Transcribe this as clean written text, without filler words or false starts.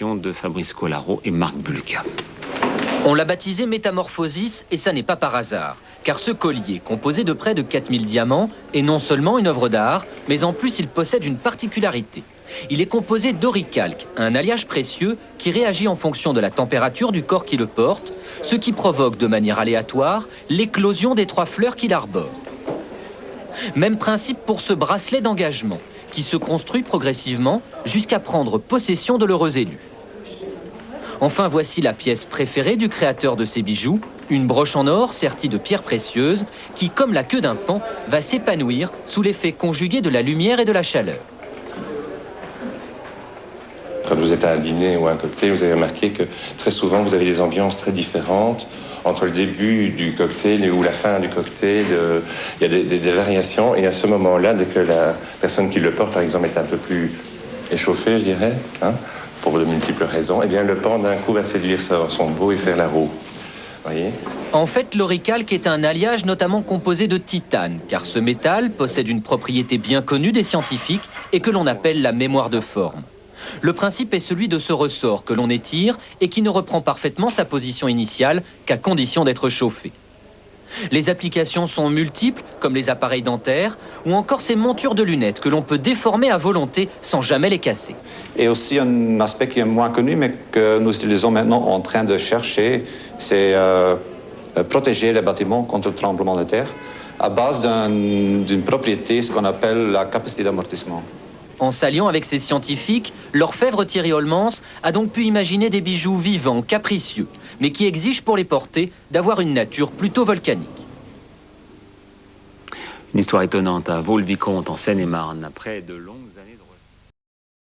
De Fabrice Collaro et Marc Bulka. On l'a baptisé Métamorphosis et ça n'est pas par hasard, car ce collier, composé de près de 4000 diamants, est non seulement une œuvre d'art, mais en plus il possède une particularité. Il est composé d'oricalque, un alliage précieux qui réagit en fonction de la température du corps qui le porte, ce qui provoque de manière aléatoire l'éclosion des 3 fleurs qu'il arbore. Même principe pour ce bracelet d'engagement, qui se construit progressivement jusqu'à prendre possession de l'heureux élu. Enfin, voici la pièce préférée du créateur de ces bijoux, une broche en or sertie de pierres précieuses qui, comme la queue d'un paon, va s'épanouir sous l'effet conjugué de la lumière et de la chaleur. Quand vous êtes à un dîner ou à un cocktail, vous avez remarqué que très souvent, vous avez des ambiances très différentes. Entre le début du cocktail ou la fin du cocktail, il y a des variations. Et à ce moment-là, dès que la personne qui le porte, par exemple, est un peu plus échauffée, je dirais, pour de multiples raisons, eh bien, le paon d'un coup va séduire son beau et faire la roue. Voyez ? En fait, l'oricalque est un alliage notamment composé de titane, car ce métal possède une propriété bien connue des scientifiques et que l'on appelle la mémoire de forme. Le principe est celui de ce ressort que l'on étire et qui ne reprend parfaitement sa position initiale qu'à condition d'être chauffé. Les applications sont multiples, comme les appareils dentaires, ou encore ces montures de lunettes que l'on peut déformer à volonté sans jamais les casser. Et aussi un aspect qui est moins connu, mais que nous utilisons maintenant en train de chercher, c'est protéger les bâtiments contre le tremblement de terre à base d'une propriété, ce qu'on appelle la capacité d'amortissement. En s'alliant avec ces scientifiques, l'orfèvre Thierry Holmans a donc pu imaginer des bijoux vivants, capricieux, mais qui exigent pour les porter d'avoir une nature plutôt volcanique. Une histoire étonnante à Vaux-le-Vicomte, en Seine-et-Marne, après de longues années...